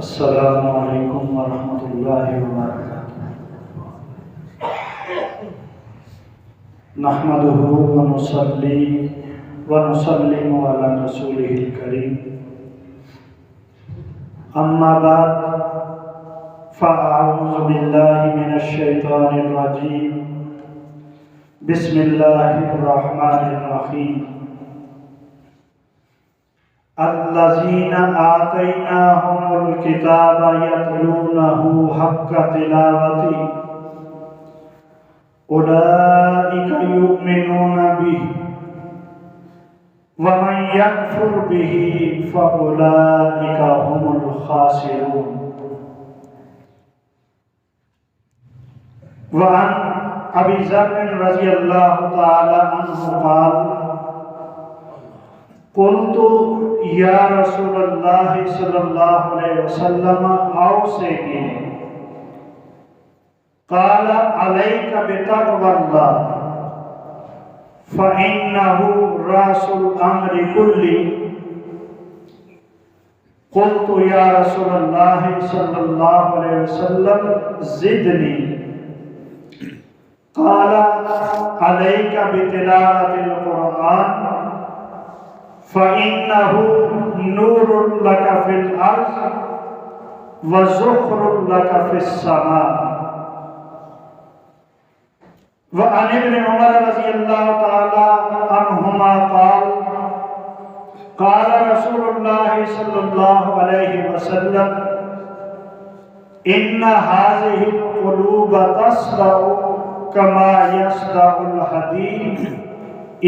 السلام علیکم ورحمۃ اللہ وبرکاتہ۔ نحمده ونصلي ونسلم علی رسولہ الکریم، اما بعد فاعوذ باللہ من الشیطان الرجیم، بسم اللہ الرحمن الرحیم۔ الذین آتیناہم الکتاب یتلونہ حق تلاوتہ اولئک یؤمنون بہ ومن یکفر بہ فاولئک هم الخاسرون۔ وعن ابی ذر رضی اللہ تعالی عنہ قال قلت یا رسول اللہ صلی اللہ علیہ وسلم اوصنی، قال علیک بتقوی اللہ فإنہ رأس الأمر كله۔ قلت یا رسول اللہ صلی اللہ علیہ وسلم زدنی، قال علیک بتلاوة القرآن فإنه نور لك في الأرض وزخر لك في السماء۔ وعن ابن عمر رضی اللہ تعالی عنہما قال قال رسول اللہ صلی اللہ علیہ وسلم ان هذه القلوب تصدع كما يصدع الحديد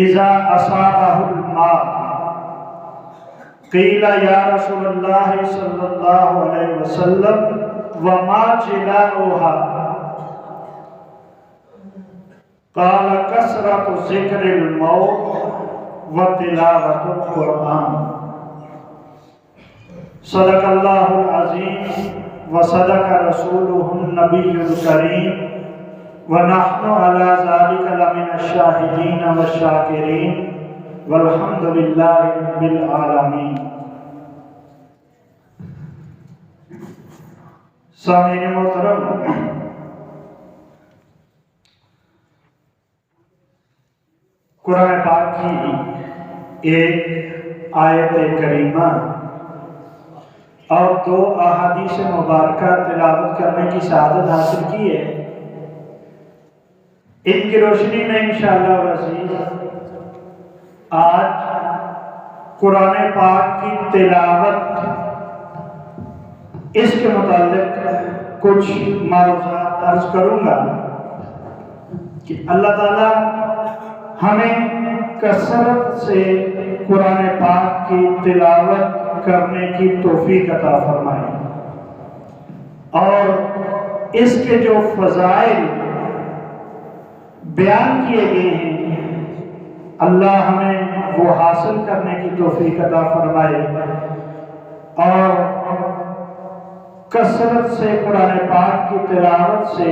اذا اصابه الماء۔ قیل یا رسول اللہ صلی اللہ علیہ وسلم وما جلاؤها؟ قال کثرت ذکر الموت وتلاوت القرآن۔ صدق اللہ العظیم وصدق رسولہ النبی الکریم ونحن علی ذلک لمن الشاہدین والشاکرین والحمد للہ رب العالمین۔ سامعین محترم، قرآن پاک کی ایک آیت کریمہ اور دو احادیث مبارکہ تلاوت کرنے کی سعادت حاصل کی ہے۔ ان کی روشنی میں انشاءاللہ العزیز آج قرآن پاک کی تلاوت اس کے متعلق کچھ معروضات عرض کروں گا کہ اللہ تعالیٰ ہمیں کثرت سے قرآن پاک کی تلاوت کرنے کی توفیق عطا فرمائے اور اس کے جو فضائل بیان کیے گئے ہیں اللہ ہمیں وہ حاصل کرنے کی توفیق عطا فرمائے اور کثرت سے قرآن پاک کی تلاوت سے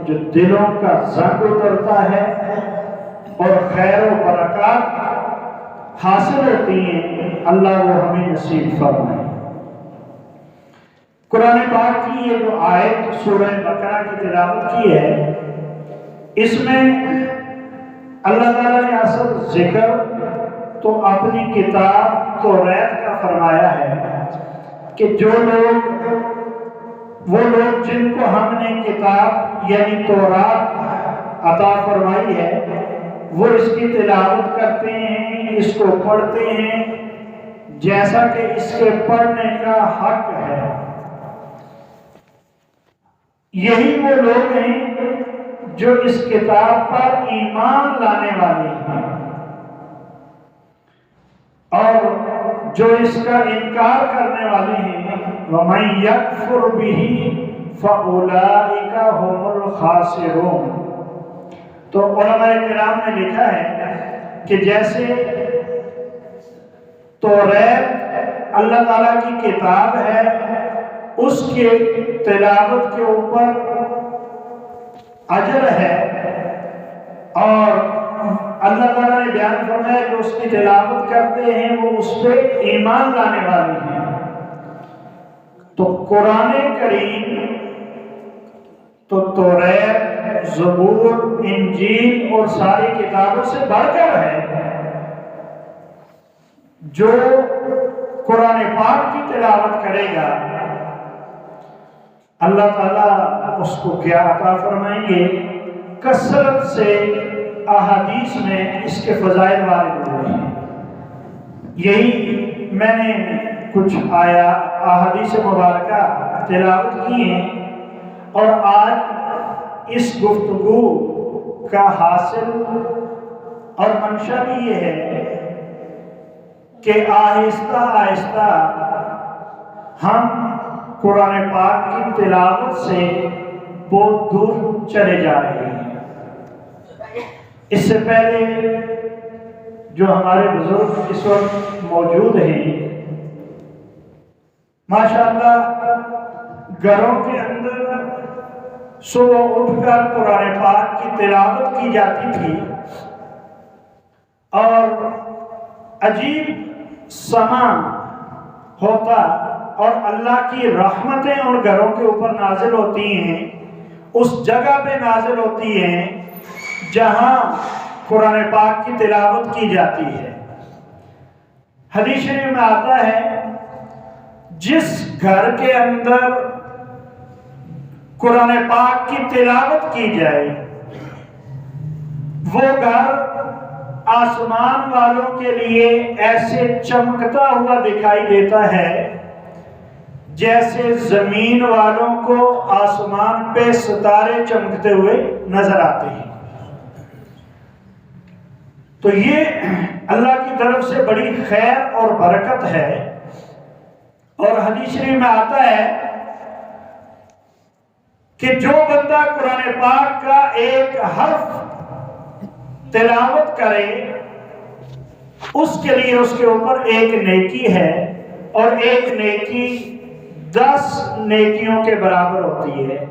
جو دلوں کا زنگ اترتا ہے اور خیر و برکات حاصل ہوتی ہیں، اللہ وہ ہمیں نصیب فرمائے۔ قرآن پاک کی یہ جو آیت سورہ بقرہ کی تلاوت کی ہے، اس میں اللہ تعالیٰ نے اصل ذکر تو اپنی کتاب توریت کا فرمایا ہے کہ جو وہ لوگ جن کو ہم نے کتاب یعنی تورات عطا فرمائی ہے وہ اس کی تلاوت کرتے ہیں، اس کو پڑھتے ہیں جیسا کہ اس کے پڑھنے کا حق ہے۔ یہی وہ لوگ ہیں جو اس کتاب پر ایمان لانے والے ہیں، اور جو اس کا انکار کرنے والے ہیں وَمَن يَكْفُرْ بِهِ فَأُولَئِكَ هُمُ الْخَاسِرُونَ۔ تو علماء کرام نے لکھا ہے کہ جیسے توریت اللہ تعالیٰ کی کتاب ہے، اس کے تلاوت کے اوپر اجر ہے، اور اللہ تعالیٰ نے بیان فرمایا کہ اس کی تلاوت کرتے ہیں وہ اس پہ ایمان لانے والے ہیں۔ تو قرآن کریم تو توریت، زبور، انجیل اور ساری کتابوں سے بڑھ کر ہے۔ جو قرآن پاک کی تلاوت کرے گا اللہ تعالیٰ اس کو کیا عطا فرمائیں گے؟ کثرت سے احادیث میں اس کے فضائل وارد ہوئے ہیں۔ یہی میں نے کچھ احادیث مبارکہ تلاوت کی ہیں، اور آج اس گفتگو کا حاصل اور منشا بھی یہ ہے کہ آہستہ آہستہ ہم قرآن پاک کی تلاوت سے بہت دور چلے جا رہے ہیں۔ اس سے پہلے جو ہمارے بزرگ اس وقت موجود ہیں، ماشاءاللہ گھروں کے اندر صبح اٹھ کر قرآن پاک کی تلاوت کی جاتی تھی، اور عجیب سماع ہوتا، اور اللہ کی رحمتیں اور گھروں کے اوپر نازل ہوتی ہیں، اس جگہ پہ نازل ہوتی ہیں جہاں قرآن پاک کی تلاوت کی جاتی ہے۔ حدیث شریف میں آتا ہے جس گھر کے اندر قرآن پاک کی تلاوت کی جائے وہ گھر آسمان والوں کے لیے ایسے چمکتا ہوا دکھائی دیتا ہے جیسے زمین والوں کو آسمان پہ ستارے چمکتے ہوئے نظر آتے ہیں۔ تو یہ اللہ کی طرف سے بڑی خیر اور برکت ہے۔ اور حدیث شریف میں آتا ہے کہ جو بندہ قرآن پاک کا ایک حرف تلاوت کرے اس کے لیے اس کے اوپر ایک نیکی ہے، اور ایک نیکی 10 نیکیوں کے برابر ہوتی ہے۔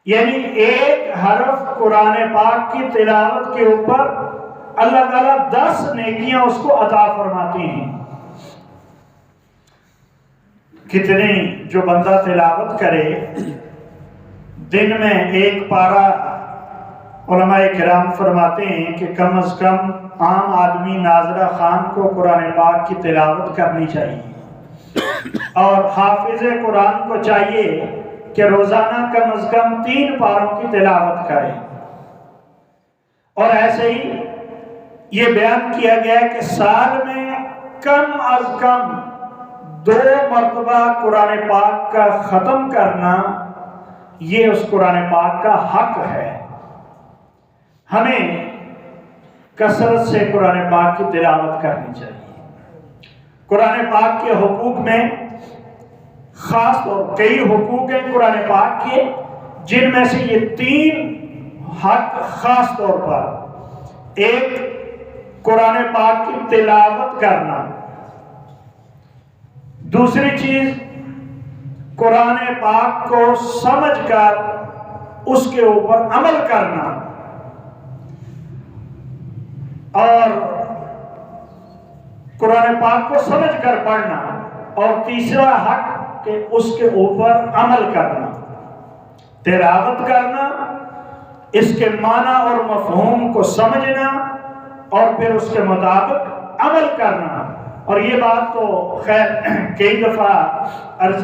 یعنی ایک حرف قرآن پاک کی تلاوت کے اوپر اللہ تعالیٰ 10 نیکیاں اس کو عطا فرماتی ہیں۔ کتنی جو بندہ تلاوت کرے دن میں ایک پارہ، علماء کرام فرماتے ہیں کہ کم از کم عام آدمی ناظرہ خان کو قرآن پاک کی تلاوت کرنی چاہیے، اور حافظ قرآن کو چاہیے کہ روزانہ کم از کم 3 پاروں کی تلاوت کریں۔ اور ایسے ہی یہ بیان کیا گیا کہ سال میں کم از کم 2 مرتبہ قرآن پاک کا ختم کرنا یہ اس قرآن پاک کا حق ہے۔ ہمیں کثرت سے قرآن پاک کی تلاوت کرنی چاہیے۔ قرآن پاک کے حقوق میں خاص طور کئی حقوق ہیں قرآن پاک کے، جن میں سے یہ 3 حق خاص طور پر: ایک قرآن پاک کی تلاوت کرنا، دوسری چیز قرآن پاک کو سمجھ کر اس کے اوپر عمل کرنا، اور قرآن پاک کو سمجھ کر پڑھنا، اور تیسرا حق کہ اس کے اوپر عمل کرنا، تلاوت کرنا، اس کے معنی اور مفہوم کو سمجھنا، اور پھر اس کے مطابق عمل کرنا۔ اور یہ بات تو خیر کئی دفعہ عرض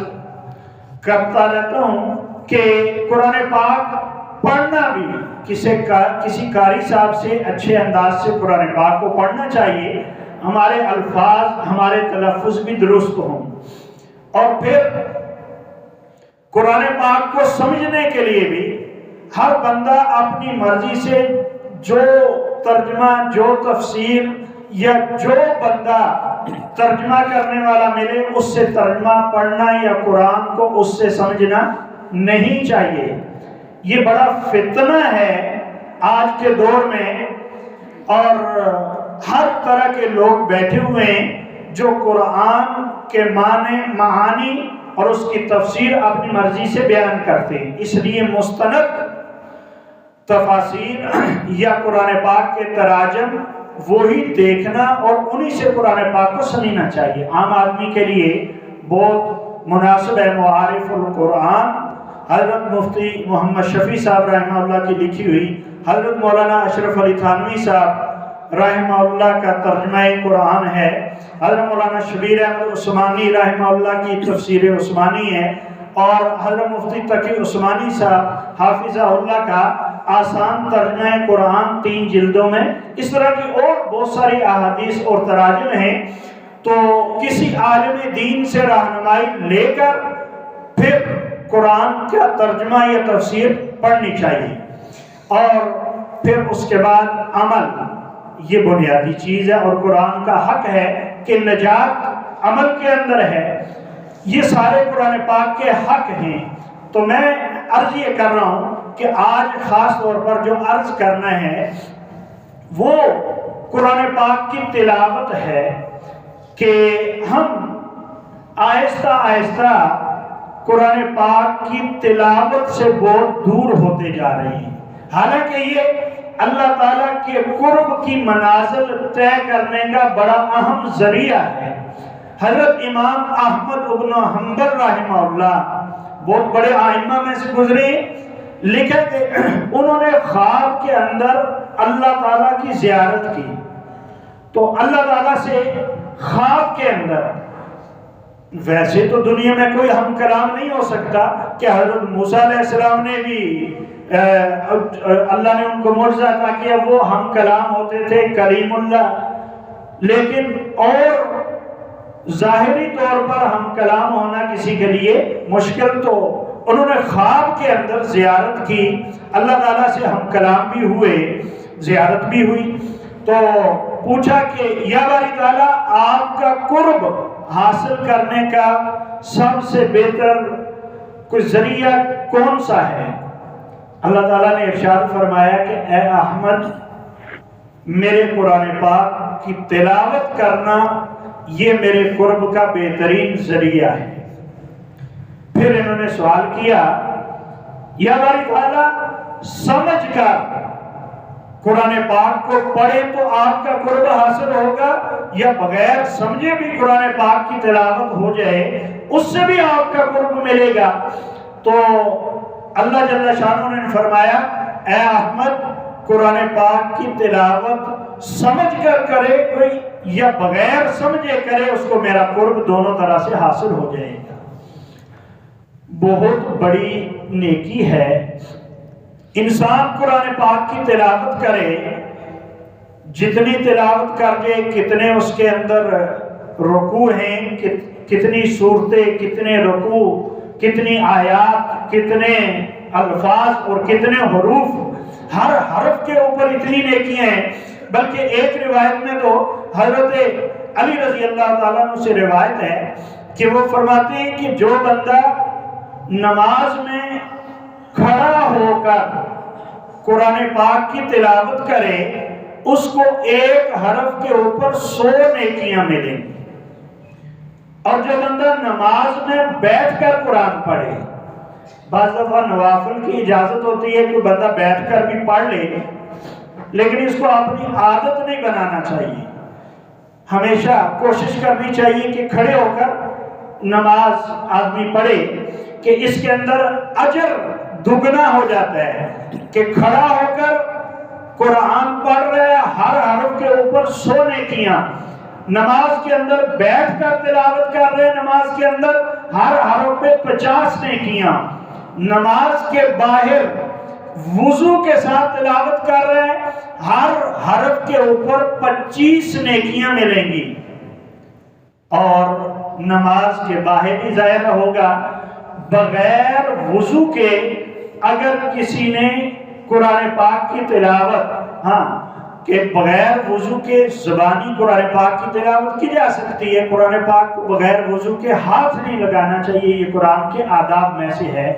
کرتا رہتا ہوں کہ قرآن پاک پڑھنا بھی کسی قاری صاحب سے اچھے انداز سے قرآن پاک کو پڑھنا چاہیے، ہمارے الفاظ ہمارے تلفظ بھی درست ہوں، اور پھر قرآن پاک کو سمجھنے کے لیے بھی ہر بندہ اپنی مرضی سے جو ترجمہ، جو تفسیر، یا جو بندہ ترجمہ کرنے والا ملے اس سے ترجمہ پڑھنا یا قرآن کو اس سے سمجھنا نہیں چاہیے۔ یہ بڑا فتنہ ہے آج کے دور میں، اور ہر طرح کے لوگ بیٹھے ہوئے ہیں جو قرآن کے معانی اور اس کی تفسیر اپنی مرضی سے بیان کرتے ہیں۔ اس لیے مستند تفاسیر یا قرآن پاک کے تراجم وہی دیکھنا اور انہی سے قرآن پاک کو سمجھنا چاہیے۔ عام آدمی کے لیے بہت مناسب ہے معارف القرآن، حضرت مفتی محمد شفیع صاحب رحمہ اللہ کی لکھی ہوئی، حضرت مولانا اشرف علی تھانوی صاحب رحمہ اللہ کا ترجمہ قرآن ہے، حضرت مولانا شبیر احمد عثمانی رحمہ اللہ کی تفسیر عثمانی ہے، اور حضرت مفتی تقی عثمانی صاحب حافظہ اللہ کا آسان ترجمہ قرآن 3 جلدوں میں۔ اس طرح کی اور بہت ساری احادیث اور تراجم ہیں۔ تو کسی عالم دین سے رہنمائی لے کر پھر قرآن کا ترجمہ یا تفسیر پڑھنی چاہیے، اور پھر اس کے بعد عمل، یہ بنیادی چیز ہے، اور قرآن کا حق ہے کہ نجات عمل کے اندر ہے۔ یہ سارے قرآن پاک کے حق ہیں۔ تو میں عرض یہ کر رہا ہوں کہ آج خاص طور پر جو عرض کرنا ہے وہ قرآن پاک کی تلاوت ہے، کہ ہم آہستہ آہستہ قرآن پاک کی تلاوت سے بہت دور ہوتے جا رہے ہیں، حالانکہ یہ اللہ تعالیٰ کے قرب کی منازل طے کرنے کا بڑا اہم ذریعہ ہے۔ حضرت امام احمد بن حنبل رحمہ اللہ بہت بڑے آئمہ میں سے گزرے، لکھا کہ انہوں نے خواب کے اندر اللہ تعالیٰ کی زیارت کی، تو اللہ تعالیٰ سے خواب کے اندر، ویسے تو دنیا میں کوئی ہم کلام نہیں ہو سکتا کہ حضرت موسیٰ علیہ السلام نے بھی اللہ نے ان کو معجزہ عطا کیا، وہ ہم کلام ہوتے تھے، کلیم اللہ، لیکن اور ظاہری طور پر ہم کلام ہونا کسی کے لیے مشکل، تو انہوں نے خواب کے اندر زیارت کی، اللہ تعالیٰ سے ہم کلام بھی ہوئے، زیارت بھی ہوئی، تو پوچھا کہ یا باری تعالیٰ آپ کا قرب حاصل کرنے کا سب سے بہتر کوئی ذریعہ کون سا ہے؟ اللہ تعالیٰ نے ارشاد فرمایا کہ اے احمد، میرے قرآن پاک کی تلاوت کرنا یہ میرے قرب کا بہترین ذریعہ ہے۔ پھر انہوں نے سوال کیا یا باری تعالیٰ سمجھ کر قرآن پاک کو پڑھے تو آپ کا قرب حاصل ہوگا، یا بغیر سمجھے بھی قرآن پاک کی تلاوت ہو جائے اس سے بھی آپ کا قرب ملے گا؟ تو اللہ جل شانہ نے فرمایا اے احمد، قرآن پاک کی تلاوت سمجھ کر کرے کوئی یا بغیر سمجھے کرے، اس کو میرا قرب دونوں طرح سے حاصل ہو جائے گا۔ بہت بڑی نیکی ہے انسان قرآن پاک کی تلاوت کرے، جتنی تلاوت کر کے کتنے اس کے اندر رکوع ہیں، کتنی صورتیں، کتنے رکوع، کتنی آیات، کتنے الفاظ اور کتنے حروف، ہر حرف کے اوپر اتنی نیکیاں ہیں۔ بلکہ ایک روایت میں تو حضرت علی رضی اللہ تعالیٰ عنہ سے روایت ہے کہ وہ فرماتے ہیں کہ جو بندہ نماز میں کھڑا ہو کر قرآن پاک کی تلاوت کرے اس کو ایک حرف کے اوپر 100 نیکیاں ملیں گی، اور جو بندہ نماز میں بیٹھ کر قرآن پڑھے، بعض دفعہ نوافل کی اجازت ہوتی ہے کہ بندہ بیٹھ کر بھی پڑھ لے، لیکن اس کو اپنی عادت نہیں بنانا چاہیے، ہمیشہ کوشش کرنی چاہیے کہ کھڑے ہو کر نماز آدمی پڑھے، کہ اس کے اندر اجر دگنا ہو جاتا ہے، کہ کھڑا ہو کر قرآن پڑھ رہے ہر حرف کے اوپر 100 نیکیاں، نماز کے اندر بیٹھ کر تلاوت کر رہے نماز کے اندر ہر حرف پہ 50 نیکیاں، نماز کے باہر وضو کے ساتھ تلاوت کر رہے ہیں ہر حرف کے اوپر 25 نیکیاں ملیں گی، اور نماز کے باہر ہی ظاہر ہوگا بغیر وضو کے اگر کسی نے قرآن پاک کی تلاوت، کہ بغیر وضو کے زبانی قرآن پاک کی تلاوت کی جا سکتی ہے، قرآن پاک کو بغیر وضو کے ہاتھ نہیں لگانا چاہیے، یہ قرآن کے آداب میں سے ہے۔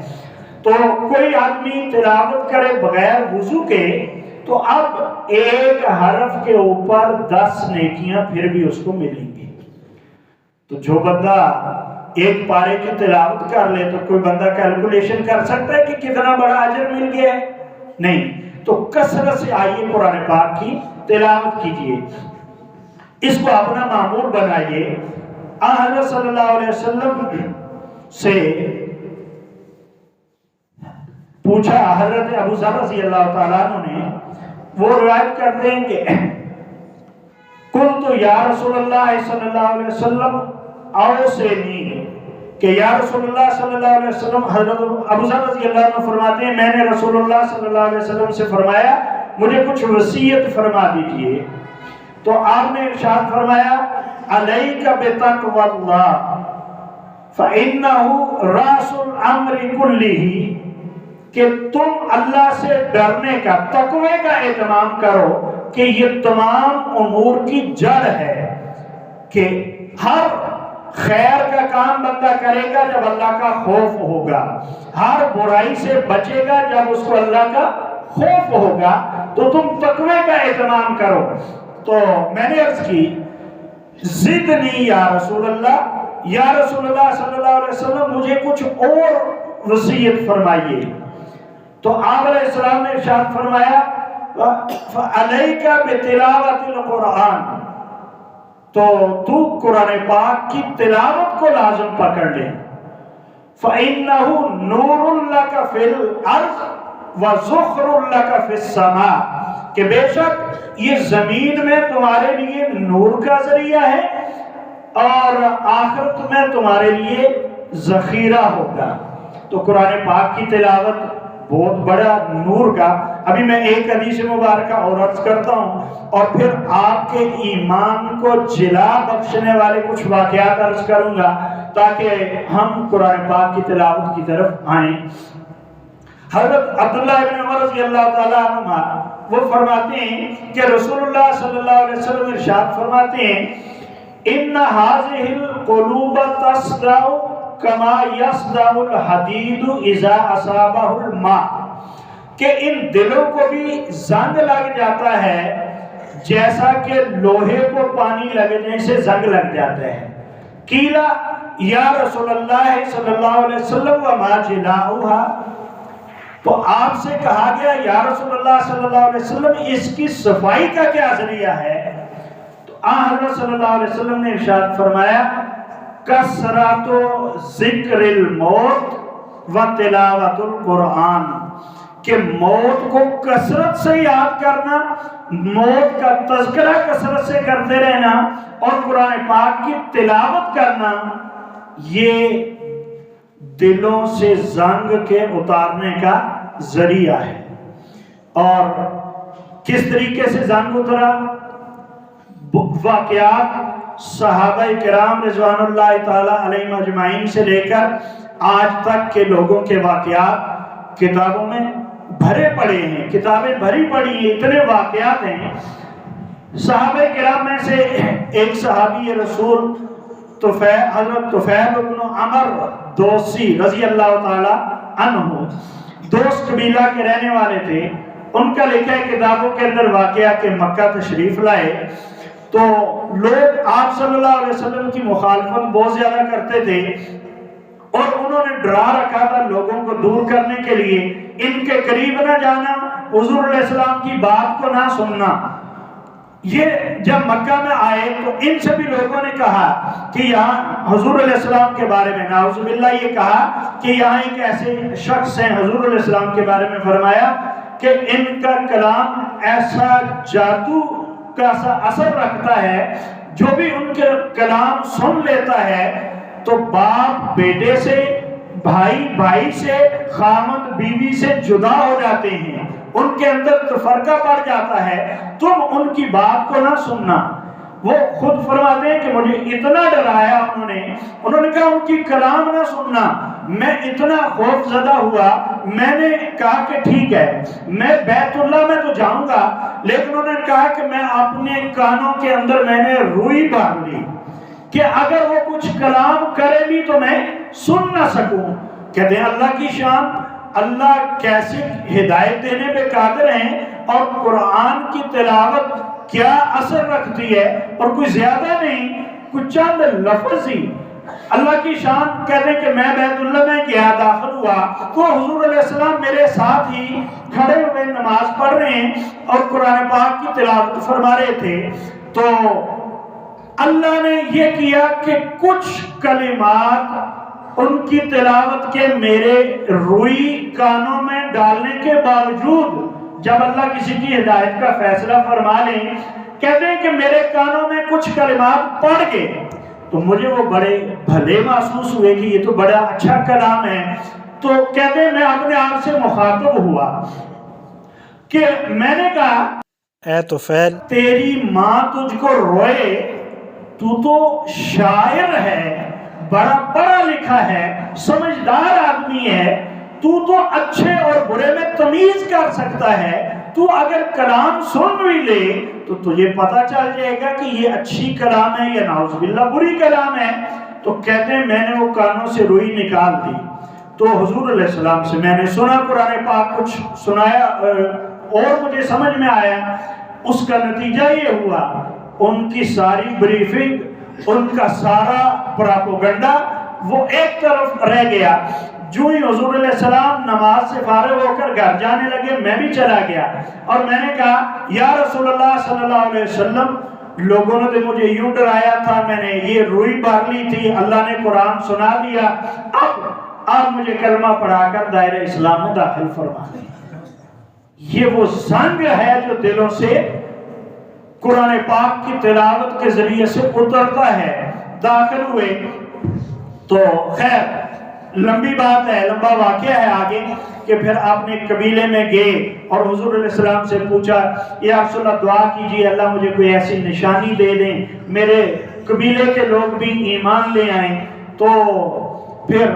تو کوئی آدمی تلاوت کرے بغیر وضو کے تو اب ایک حرف کے اوپر 10 نیکیاں پھر بھی اس کو ملیں گی۔ تو جو بندہ ایک پارے کی تلاوت کر لے تو کوئی بندہ کیلکولیشن کر سکتا ہے کہ کتنا بڑا اجر مل گیا ہے؟ نہیں۔ تو کثرت سے آئیے قرآن پاک کی تلاوت کیجئے، اس کو اپنا معمول بنائیے، حضرت صلی اللہ علیہ وسلم سے پوچھا حضرت ابو ذر رضی اللہ تعالیٰ عنہ نے، وہ روایت کرتے ہیں کہ قلت یا رسول اللہ صلی اللہ علیہ وسلم اوصنی، کہ یا رسول اللہ صلی اللہ علیہ وسلم، حضرت ابو ذر رضی اللہ عنہ فرماتے ہیں میں نے رسول اللہ صلی اللہ علیہ وسلم سے فرمایا مجھے کچھ وصیت فرما دیجئے، تو آپ نے ارشاد فرمایا علیک بتقوی اللہ فإنہ رأس الامر کلہ، کہ تم اللہ سے ڈرنے کا، تقوی کا اہتمام کرو کہ یہ تمام امور کی جڑ ہے، کہ ہر خیر کا کام بندہ کرے گا جب اللہ کا خوف ہوگا، ہر برائی سے بچے گا جب اس کو اللہ کا خوف ہوگا، تو تم تقوی کا اہتمام کرو۔ تو میں نے عرض کی زدنی یا رسول اللہ، یا رسول اللہ صلی اللہ علیہ وسلم مجھے کچھ اور وصیت فرمائیے، تو آپ علیہ السلام نے ارشاد فرمایا فعلیک بتلاوت القرآن، تو قرآن پاک کی تلاوت کو لازم پکڑ لے، فَإِنَّهُ نُورٌ لَكَ فِي الْأَرْضِ وَزُخْرٌ لَكَ فِي السَّمَاءِ، کہ بے شک یہ زمین میں تمہارے لیے نور کا ذریعہ ہے اور آخرت میں تمہارے لیے ذخیرہ ہوگا۔ تو قرآن پاک کی تلاوت بہت بڑا نور کا۔ ابھی میں ایک حدیث مبارکہ اور عرض کرتا ہوں اور پھر آپ کے ایمان کو جلا بخشنے والے کچھ واقعات عرض کروں گا تاکہ ہم قرآن پاک کی تلاوت کی طرف آئیں۔ حضرت عبداللہ ابن عمر رضی اللہ تعالیٰ عنہ وہ فرماتے ہیں کہ رسول اللہ صلی اللہ علیہ وسلم ارشاد فرماتے ہیں ان هذه القلوب تصدع کما یصدع الحدید اذا اصابہ الماء، کہ ان دلوں کو بھی زنگ لگ جاتا ہے جیسا کہ لوہے کو پانی لگنے سے زنگ لگ جاتا ہے۔ قیلا یا رسول اللہ صلی اللہ علیہ وسلم وما جلاؤها، تو آپ سے کہا گیا یا رسول اللہ صلی اللہ علیہ وسلم اس کی صفائی کا کیا ذریعہ ہے؟ تو حضرت صلی اللہ علیہ وسلم نے ارشاد فرمایا کثرت ذکر الموت و تلاوت القرآن، کہ موت کو کثرت سے یاد کرنا، موت کا تذکرہ کثرت سے کرتے رہنا اور قرآن پاک کی تلاوت کرنا، یہ دلوں سے زنگ کے اتارنے کا ذریعہ ہے۔ اور کس طریقے سے زنگ اترا؟ واقعات صحابہ کرام رضوان اللہ تعالیٰ علیہم اجمعین سے لے کر آج تک کے لوگوں کے واقعات کتابوں میں بھرے پڑے ہیں، کتابیں بھری پڑی ہیں، اتنے واقعات ہیں۔ صحابہ کرام میں سے ایک صحابی رسول حضرت طفیل بن عمر دوسی رضی اللہ تعالی عنہ، دوست قبیلہ کے رہنے والے تھے۔ ان کا لکھا ہے کتابوں کے اندر واقعہ کہ مکہ تشریف لائے تو لوگ آپ صلی اللہ علیہ وسلم کی مخالفت بہت زیادہ کرتے تھے اور انہوں نے ڈرا رکھا تھا لوگوں کو دور کرنے کے لیے ان کے قریب نہ جانا، حضور علیہ السلام کی بات کو نہ سننا۔ یہ جب مکہ میں آئے تو ان سے بھی لوگوں نے کہا کہ یہاں حضور علیہ السلام کے بارے میں نعوذ باللہ یہ کہا کہ یہاں ایک ایسے شخص ہیں، حضور علیہ السلام کے بارے میں فرمایا کہ ان کا کلام ایسا جادو کا ایسا اثر رکھتا ہے، جو بھی ان کے کلام سن لیتا ہے تو باپ بیٹے سے، بھائی بھائی سے، خامد بیوی سے جدا ہو جاتے ہیں، ان کے اندر تفرقہ پڑ جاتا ہے، تم ان کی بات کو نہ سننا۔ وہ خود فرماتے ہیں کہ مجھے اتنا ڈرایا انہوں نے کہا ان کی کلام نہ سننا، میں اتنا خوف زدہ ہوا، میں نے کہا کہ ٹھیک ہے میں بیت اللہ میں تو جاؤں گا، لیکن انہوں نے کہا کہ میں اپنے کانوں کے اندر میں نے روئی باندھ لی کہ اگر وہ کچھ کلام کرے بھی تو میں سن نہ سکوں۔ کہتے ہیں اللہ کی شان، اللہ کیسے ہدایت دینے پہ قادر ہیں اور قرآن کی تلاوت کیا اثر رکھتی ہے، اور کوئی زیادہ نہیں، کچھ چند لفظ ہی۔ اللہ کی شان کہتے ہیں کہ میں بیت اللہ میں گیا، داخل ہوا تو حضور علیہ السلام میرے ساتھ ہی کھڑے ہوئے نماز پڑھ رہے ہیں اور قرآن پاک کی تلاوت فرما رہے تھے۔ تو اللہ نے یہ کیا کہ کچھ کلمات ان کی تلاوت کے میرے روئی کانوں میں ڈالنے کے باوجود جب اللہ کسی کی ہدایت کا فیصلہ فرما لیں کہتے ہیں کہ میرے کانوں میں کچھ کلمات پڑ گئے تو مجھے وہ بڑے بھلے محسوس ہوئے کہ یہ تو بڑا اچھا کلام ہے. تو کہتے ہیں میں اپنے آپ سے مخاطب ہوا کہ میں نے کہا اے طفیل تیری ماں تجھ کو روئے تو شاعر ہے, بڑا پڑھا لکھا ہے, سمجھدار آدمی ہے, تو اچھے اور برے میں تمیز کر سکتا ہے, تو اگر کلام سن بھی لے تو تجھے پتا چل جائے گا کہ یہ اچھی کلام ہے یا نعوذ باللہ بری کلام ہے. تو کہتے ہیں میں نے وہ کانوں سے روئی نکال دی تو حضور علیہ السلام سے میں نے سنا, قرآن پاک کچھ سنایا اور مجھے سمجھ میں آیا. اس کا نتیجہ یہ ہوا ان کی ساری بریفنگ, ان کا سارا پراپوگنڈا وہ ایک طرف رہ گیا. جو ہی حضور علیہ السلام نماز سے فارغ ہو کر گھر جانے لگے میں بھی چلا گیا اور میں نے کہا یا رسول اللہ صلی اللہ علیہ وسلم لوگوں نے تو مجھے یوں ڈرایا تھا, میں نے یہ روئی بھر لی تھی, اللہ نے قرآن سنا دیا, اب آپ مجھے کلمہ پڑھا کر دائرہ اسلام میں داخل فرما دیں. یہ وہ زنگ ہے جو دلوں سے قرآن پاک کی تلاوت کے ذریعے سے اترتا ہے. داخل ہوئے تو خیر لمبی بات ہے, لمبا واقعہ ہے آگے کہ پھر آپ نے قبیلے میں گئے اور حضور علیہ السلام سے پوچھا یا رسول اللہ دعا کیجئے اللہ مجھے کوئی ایسی نشانی دے دیں میرے قبیلے کے لوگ بھی ایمان لے آئیں. تو پھر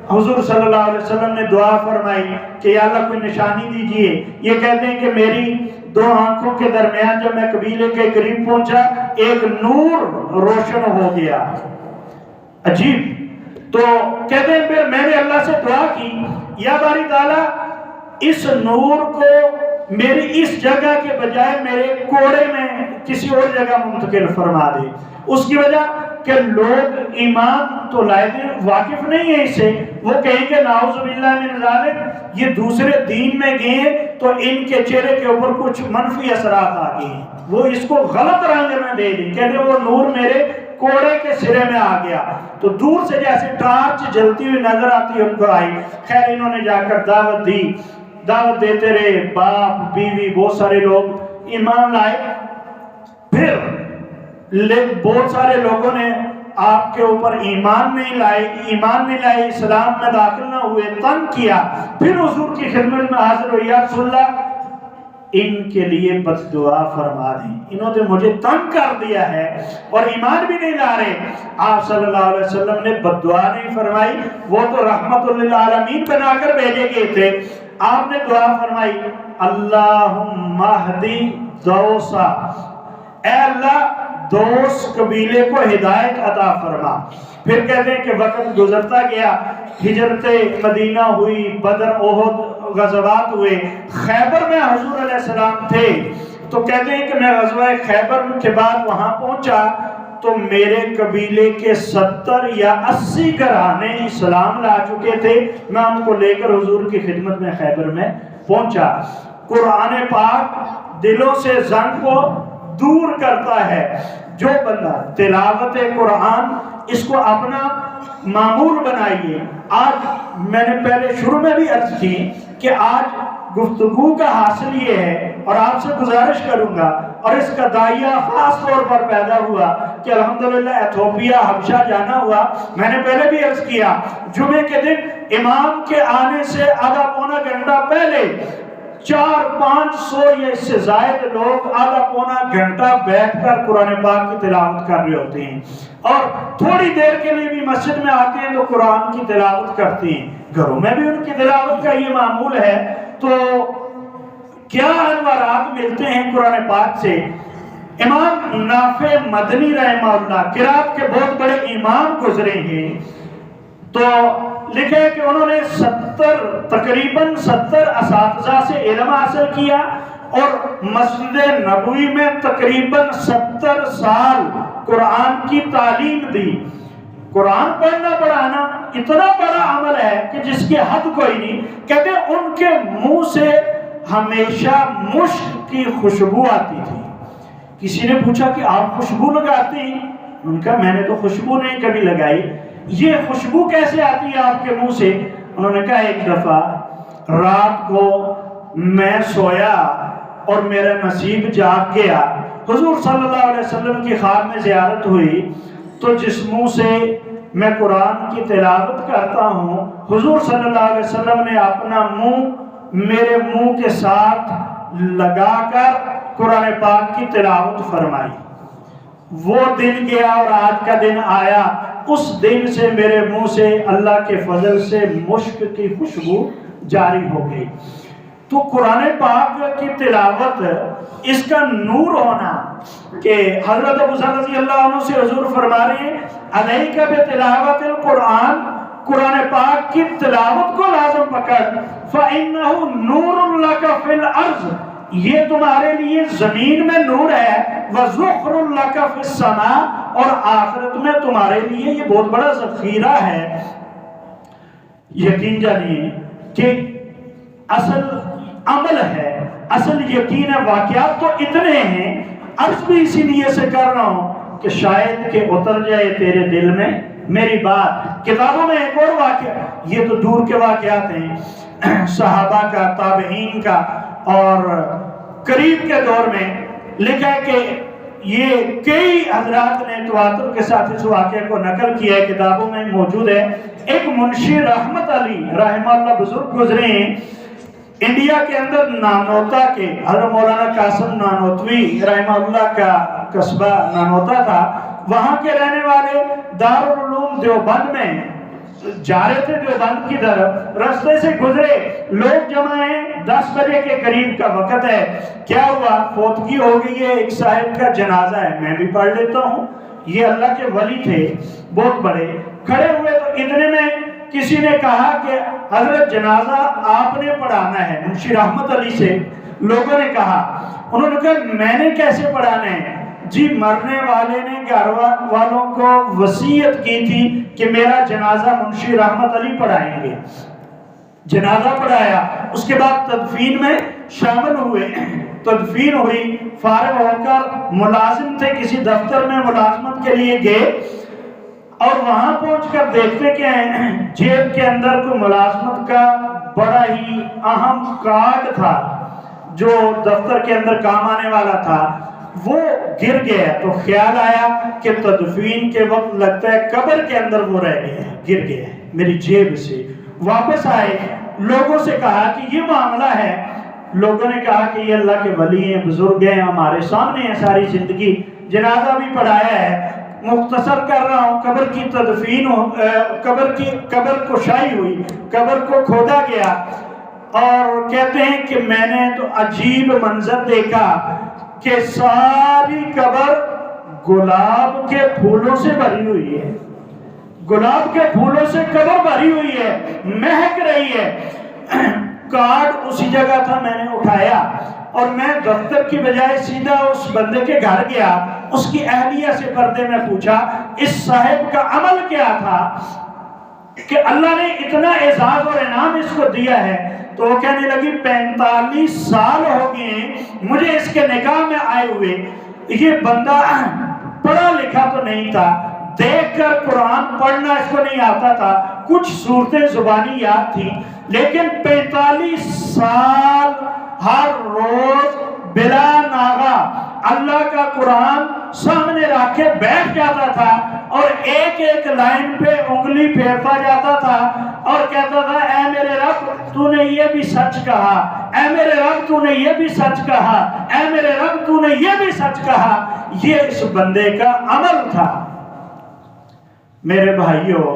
حضور صلی اللہ علیہ وسلم نے دعا فرمائی کہ یا اللہ کوئی نشانی دیجئے. یہ کہتے ہیں کہ میری دو آنکھوں کے درمیان جب میں قبیلے کے قریب پہنچا ایک نور روشن ہو گیا, عجیب. تو کہتے ہیں پھر میں نے اللہ سے دعا کی یا باری تعالیٰ اس نور کو میری اس جگہ کے بجائے میرے کوڑے میں کسی اور جگہ منتقل فرما دے. اس کی وجہ کہ لوگ ایمان تو لائے واقف نہیں ہے اس سے, وہ کہیں کہ نعوذ باللہ من ذالک یہ دوسرے دین میں گئے تو ان کے چہرے کے اوپر کچھ منفی اثرات آ گئے ہیں, وہ اس کو غلط رنگ میں دے دیں. کہتے ہیں وہ نور میرے کوڑے کے سرے میں آ گیا تو دور سے جیسے ٹارچ جلتی ہوئی نظر آتی ان کو آئی. خیر انہوں نے جا کر دعوت دی, دعوت دیتے رہے, باپ بیوی بہت سارے لوگ ایمان لائے. پھر بہت سارے لوگوں نے آپ کے اوپر ایمان نہیں لائے, اسلام میں داخل نہ ہوئے, تنگ کیا. پھر حضور کی خدمت میں حاضر ہوئی یا رسول اللہ ان کے لیے بد دعا فرما دیں, انہوں نے مجھے تنگ کر دیا ہے اور ایمان بھی نہیں لا رہے. آپ صلی اللہ علیہ وسلم نے بد دعا نہیں فرمائی, وہ تو رحمت للعالمین بنا کر بھیجے گئے تھے. آپ نے دعا فرمائی اللہم اہدی دوسا, اے اللہ دوس قبیلے کو ہدایت عطا فرما. پھر کہتے ہیں کہ وقت گزرتا گیا, ہجرت مدینہ ہوئی, بدر احد غزوات ہوئے. خیبر میں حضور علیہ السلام تھے تو کہتے ہیں کہ میں غزوہ خیبر کے بعد وہاں پہنچا تو میرے قبیلے کے 70 یا 80 گھرانے اسلام لا چکے تھے. میں ان کو لے کر حضور کی خدمت میں خیبر میں پہنچا. قرآن پاک دلوں سے زنگ کو دور کرتا ہے. جو بندہ تلاوت قرآن اس کو اپنا معمول بنائیے. آج میں نے پہلے شروع میں بھی عرض کی کہ آج گفتگو کا حاصل یہ ہے اور آپ سے گزارش کروں گا اور اس کا داعیہ خاص طور پر پیدا ہوا کہ الحمدللہ ایتھوپیا حبشہ جانا ہوا. میں نے پہلے بھی عرض کیا جمعے کے دن امام کے آنے سے آدھا پونا گھنٹہ پہلے 400-500 یا اس سے زائد لوگ آدھا پونا گھنٹہ بیٹھ کر قرآن پاک کی تلاوت کر رہے ہوتے ہیں اور تھوڑی دیر کے لیے بھی مسجد میں آتے ہیں تو قرآن کی تلاوت کرتے ہیں. گھروں میں بھی ان کی تلاوت کا یہ معمول ہے. تو کیا انوارات ملتے ہیں قرآن پاک سے. امام نافع مدنی رحمہ اللہ قرات کے بہت بڑے امام گزرے ہیں تو لکھے کہ انہوں نے تقریباً 70 اساتذہ سے علم حاصل کیا اور مسجد نبوی میں تقریباً 70 سال قرآن کی تعلیم دی. قرآن پڑھنا پڑھانا اتنا بڑا عمل ہے کہ جس کی حد کوئی نہیں. کہتے ہیں ان کے منہ سے ہمیشہ مشک کی خوشبو آتی تھی. کسی نے پوچھا کہ آپ خوشبو لگاتے ہیں؟ ان کا میں نے تو خوشبو نہیں کبھی لگائی، یہ خوشبو کیسے آتی ہے آپ کے منہ سے؟ انہوں نے کہا ایک دفعہ رات کو میں سویا اور میرا نصیب جاگ گیا، حضور صلی اللہ علیہ وسلم کی خواب میں زیارت ہوئی، تو جس منہ سے میں قرآن کی تلاوت کرتا ہوں حضور صلی اللہ علیہ وسلم نے اپنا منہ میرے منہ کے ساتھ لگا کر قرآن پاک کی تلاوت فرمائی۔ وہ دن گیا اور آج کا دن آیا، اس دن سے میرے منہ سے اللہ کے فضل سے مشک کی خوشبو جاری ہو گئی۔ تو قرآن پاک کی تلاوت، اس کا نور ہونا، کہ حضرت ابو ذر رضی اللہ عنہ سے حضور فرما رہے ہیں علیک بتلاوت القرآن، قرآن پاک کی تلاوت کو لازم پکڑ، فَإِنَّهُ نُورٌ لَكَ فِي الْأَرْضِ، یہ تمہارے لیے زمین میں نور ہے، وَذُخْرٌ لَكَ فِي السَّمَاءِ، اور آخرت میں تمہارے لیے یہ بہت بڑا ذخیرہ ہے۔ یقین جانیے کہ اصل عمل ہے، اصل یقین ہے، واقعات تو اتنے ہیں، عرض بھی اسی لیے سے کر رہا ہوں کہ شاید کہ اتر جائے تیرے دل میں میری بات۔ کتابوں میں ایک اور واقعہ، یہ تو دور کے واقعات ہیں صحابہ کا، تابعین کا، اور قریب کے دور میں لکھا ہے کہ یہ کئی حضرات نے تواتر کے ساتھ اس واقعے کو نقل کیا ہے، کتابوں میں موجود ہے۔ ایک منشی رحمت علی رحمہ اللہ بزرگ گزرے ہیں انڈیا کے اندر، نانوتا کے، حضرت مولانا قاسم نانوتوی رحمہ اللہ کا قصبہ نانوتا تھا، وہاں کے رہنے والے دارالعلوم دیوبند میں جا رہے تھے، دیوبند کی طرف راستے سے گزرے، لوگ جمع ہیں، 10 بجے کے قریب کا وقت ہے، کیا ہوا؟ فوتگی ہو گئی ہے، ایک صاحب کا جنازہ ہے، میں بھی پڑھ لیتا ہوں۔ یہ اللہ کے ولی تھے بہت بڑے، کھڑے ہوئے تو اتنے میں کسی نے کہا کہ حضرت جنازہ آپ نے پڑھانا ہے، منشی رحمت علی سے لوگوں نے کہا۔ انہوں نے کہا میں نے کیسے پڑھانا ہے؟ جی مرنے والے نے گھر والوں کو وصیت کی تھی کہ میرا جنازہ منشی رحمت علی پڑھائیں گے۔ جنازہ پڑھایا، اس کے بعد تدفین میں شامل ہوئے، تدفین ہوئی، فارغ ہو کر ملازم تھے کسی دفتر میں ملازمت کے لیے گئے، اور وہاں پہنچ کر دیکھتے کہ جیب کے اندر کوئی ملازمت کا بڑا ہی اہم کارڈ تھا جو دفتر کے اندر کام آنے والا تھا، وہ گر گیا۔ تو خیال آیا کہ تدفین کے وقت لگتا ہے قبر کے اندر وہ رہ گیا ہے، گر گیا ہے میری جیب سے۔ واپس آئے، لوگوں سے کہا کہ یہ معاملہ ہے، لوگوں نے کہا کہ یہ اللہ کے ولی ہیں، بزرگ ہیں، ہمارے سامنے ہیں ساری زندگی، جنازہ بھی پڑھایا ہے۔ مختصر کر رہا ہوں، قبر کی تدفین، قبر کشائی ہوئی، قبر کو کھودا گیا، اور کہتے ہیں کہ میں نے تو عجیب منظر دیکھا کہ ساری قبر گلاب کے پھولوں سے بھری ہوئی ہے، گلاب کے پھولوں سے قبر بھری ہوئی ہے، مہک رہی ہے۔ کارڈ اسی جگہ تھا، میں نے اٹھایا اور میں دفتر کی بجائے سیدھا اس بندے کے گھر گیا، اس کی اہلیہ سے پردے میں پوچھا اس صاحب کا عمل کیا تھا کہ اللہ نے اتنا اعزاز اور انعام اس کو دیا ہے؟ تو وہ کہنے لگی 45 سال ہو گئے مجھے اس کے نکاح میں آئے ہوئے، یہ بندہ پڑھا لکھا تو نہیں تھا، دیکھ کر قرآن پڑھنا اس کو نہیں آتا تھا، کچھ صورتیں زبانی یاد تھی، لیکن 45 سال ہر روز بلا ناغہ اللہ کا قرآن سامنے رکھ کے بیٹھ جاتا تھا، اور ایک ایک لائن پہ انگلی پھیرتا جاتا تھا اور کہتا تھا اے میرے رب تو نے یہ بھی سچ کہا، اے میرے رب تو نے یہ بھی سچ کہا، اے میرے رب تو نے یہ بھی سچ کہا۔ یہ اس بندے کا عمل تھا۔ میرے بھائیوں،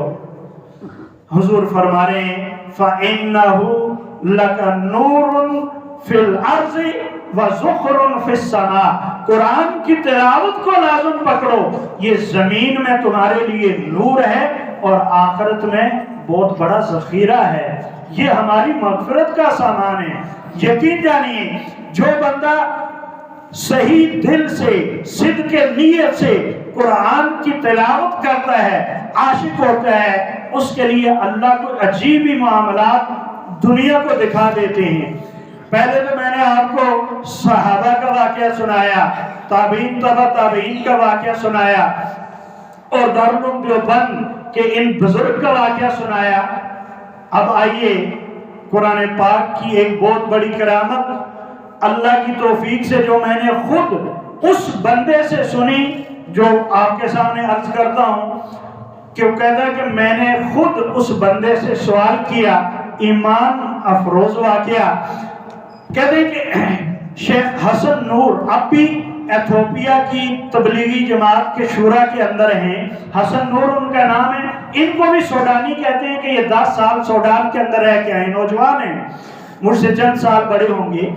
حضور فرما رہے ہیں فَإِنَّهُ لَكَ نُورٌ فِي الْأَرْضِ وَزُخْرٌ فِي السَّمَاءِ، قرآن کی تلاوت کو لازم پکڑو، یہ زمین میں تمہارے لیے نور ہے اور آخرت میں بہت بڑا ذخیرہ ہے، یہ ہماری مغفرت کا سامان ہے۔ یقین جانیے جو بندہ صحیح دل سے، صدق نیت سے قرآن کی تلاوت کرتا ہے، عاشق ہوتا ہے، اس کے لیے اللہ کو عجیب ہی معاملات دنیا کو دکھا دیتے ہیں۔ پہلے تو میں نے آپ کو صحابہ کا واقعہ سنایا، تابعین تبع تابعین کا واقعہ سنایا، اور دارالعلوم دیوبند کے ان بزرگ کا واقعہ سنایا۔ اب آئیے قرآن پاک کی ایک بہت بڑی کرامت اللہ کی توفیق سے جو میں نے خود اس بندے سے سنی جو آپ کے سامنے عرض کرتا ہوں، کہ وہ کہتا ہے کہ میں نے خود اس بندے سے سوال کیا، ایمان افروز واقعہ۔ کہتے ہیں کہ شیخ حسن نور اب بھی ایتھوپیا کی تبلیغی جماعت کے شورا کے اندر ہیں، حسن نور ان کا نام ہے۔ ان کو بھی سوڈانی کہتے ہیں کہ یہ 10 سال سوڈان کے اندر رہ کے آئے، نوجوان ہیں، مجھ سے چند سال بڑے ہوں گے،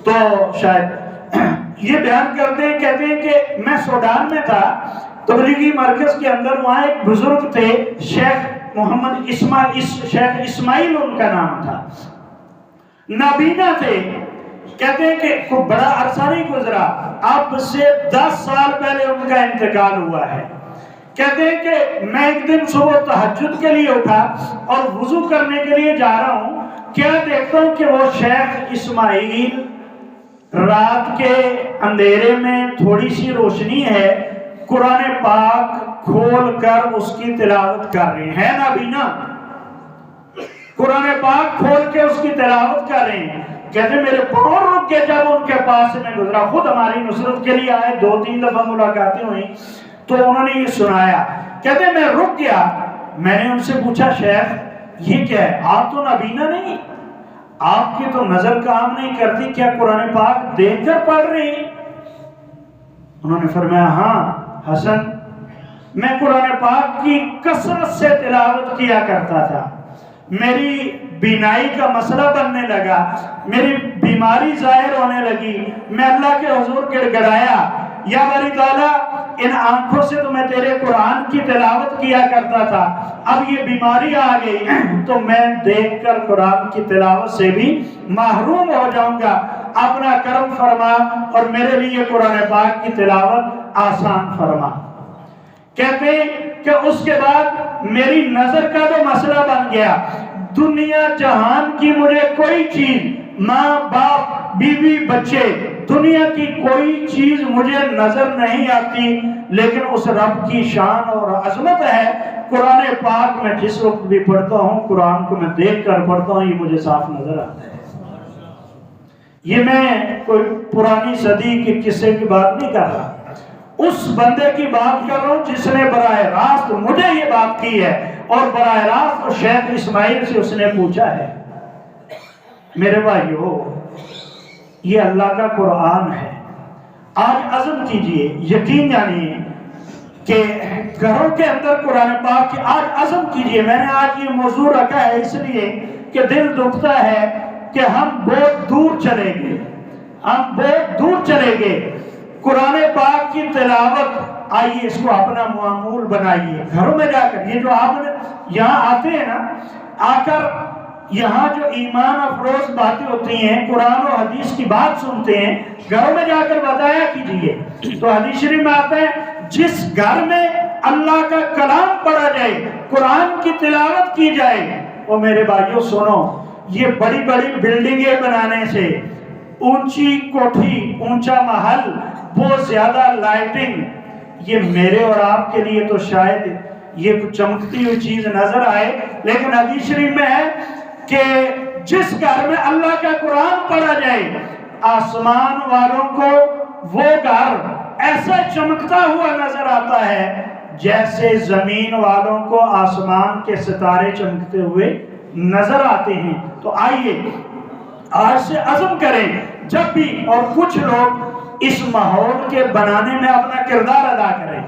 تو شاید یہ بیان کرتے ہیں، کہتے ہیں کہ میں سوڈان میں تھا تبلیغی مرکز کے اندر، وہاں ایک بزرگ تھے شیخ محمد شیخ اسماعیل ان کا نام تھا، نابینا تھے۔ کہتے ہیں کہ کوئی بڑا عرصہ نہیں گزرا، اب سے 10 سال پہلے ان کا انتقال ہوا ہے۔ کہتے ہیں کہ میں ایک دن صبح تہجد کے لیے اٹھا اور وضو کرنے کے لیے جا رہا ہوں، کیا دیکھتا ہوں کہ وہ شیخ اسماعیل رات کے اندھیرے میں تھوڑی سی روشنی ہے، قرآن پاک کھول کر اس کی تلاوت کر رہے ہیں، نابینا قرآن پاک کھول کے اس کی تلاوت کر رہے ہیں۔ کہتے ہیں میرے پاؤں رک کے جب ان کے پاس سے میں گزرا، خود ہماری نصرت کے لیے آئے، 2-3 دفعہ ملاقاتیں ہوئی، تو انہوں نے یہ سنایا۔ کہتے ہیں میں رک گیا، میں نے ان سے پوچھا شیخ یہ کیا ہے؟ آپ تو نابینا نہیں، آپ کی تو نظر کام نہیں کرتی، کیا قرآن پاک دیکھ کر پڑھ رہی ہیں؟ انہوں نے فرمایا ہاں حسن، میں قرآن پاک کی کثرت سے تلاوت کیا کرتا تھا، میری بینائی کا مسئلہ بننے لگا، میری بیماری ظاہر ہونے لگی، میں اللہ کے حضور گڑ گڑایا، یا باری تعالیٰ ان آنکھوں سے تو میں تیرے قرآن کی تلاوت کیا کرتا تھا، اب یہ بیماری آ گئی تو میں دیکھ کر قرآن کی تلاوت سے بھی محروم ہو جاؤں گا، اپنا کرم فرما اور میرے لیے قرآن پاک کی تلاوت آسان فرما۔ کہتے ہیں کہ اس کے بعد میری نظر کا تو مسئلہ بن گیا، دنیا جہان کی مجھے کوئی چیز، ماں باپ بیوی بچے، دنیا کی کوئی چیز مجھے نظر نہیں آتی، لیکن اس رب کی شان اور عظمت ہے، قرآن پاک میں جس وقت بھی پڑھتا ہوں قرآن کو میں دیکھ کر پڑھتا ہوں، یہ مجھے صاف نظر آتا ہے۔ یہ میں کوئی پرانی صدی کے قصے کی بات نہیں کر رہا، اس بندے کی بات کر رہا ہوں جس نے براہ راست مجھے یہ بات کی ہے، اور براہ راست شیخ اسماعیل سے اس نے پوچھا ہے۔ میرے بھائیو، یہ اللہ کا قرآن ہے، آج عزم کیجئے، یقین جانیے کہ گھروں کے اندر قرآن پاک کی آج عزم کیجئے۔ میں نے آج یہ موضوع رکھا ہے اس لیے کہ دل دکھتا ہے کہ ہم بہت دور چلیں گے، ہم بہت دور چلیں گے۔ قرآن پاک کی تلاوت، آئیے اس کو اپنا معمول بنائیے گھروں میں جا کر۔ یہ جو آپ یہاں آتے ہیں نا، آ کر یہاں جو ایمان افروز باتیں ہوتی ہیں، قرآن و حدیث کی بات سنتے ہیں، گھروں میں جا کر بتایا کیجئے۔ تو حدیث شریف میں آتا ہے جس گھر میں اللہ کا کلام پڑھا جائے، قرآن کی تلاوت کی جائے، وہ میرے بھائیوں سنو، یہ بڑی بڑی بلڈنگیں بنانے سے، اونچی کوٹھی، اونچا محل، بہت زیادہ لائٹنگ، یہ میرے اور آپ کے لیے تو شاید یہ کچھ چمکتی ہوئی چیز نظر آئے، لیکن حدیث شریف میں ہے کہ جس گھر میں اللہ کا قرآن پڑھا جائے، آسمان والوں کو وہ گھر ایسا چمکتا ہوا نظر آتا ہے جیسے زمین والوں کو آسمان کے ستارے چمکتے ہوئے نظر آتے ہیں۔ تو آئیے آج سے عزم کریں، جب بھی اور کچھ لوگ اس ماحول کے بنانے میں اپنا کردار ادا کریں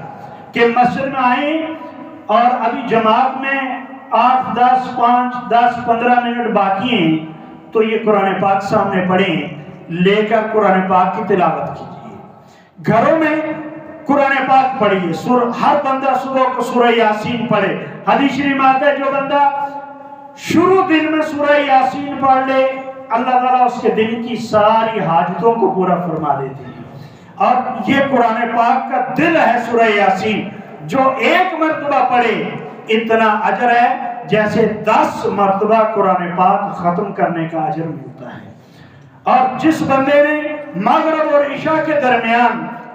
کہ مسجد میں آئیں اور ابھی جماعت میں 8 10 5 10 15 منٹ باقی ہیں تو یہ قرآن پاک سامنے پڑھیں، لے کر قرآن پاک کی تلاوت کیجیے، گھروں میں قرآن پاک پڑھیے، ہر بندہ صبح کو سورہ یاسین پڑھے۔ حدیث شریف میں آتا ہے جو بندہ شروع دن میں سورہ یاسین پڑھ لے، اللہ تعالیٰ اس کے دن کی ساری حاجتوں کو پورا فرما دیتی ہے۔ اور یہ قرآن پاک کا دل ہے سورہ یاسین، جو ایک مرتبہ پڑھے اتنا اجر ہے جیسے 10 مرتبہ قرآن پاک ختم کرنے کا اجر ملتا ہے۔ اور جس بندے نے مغرب اور عشاء کے درمیان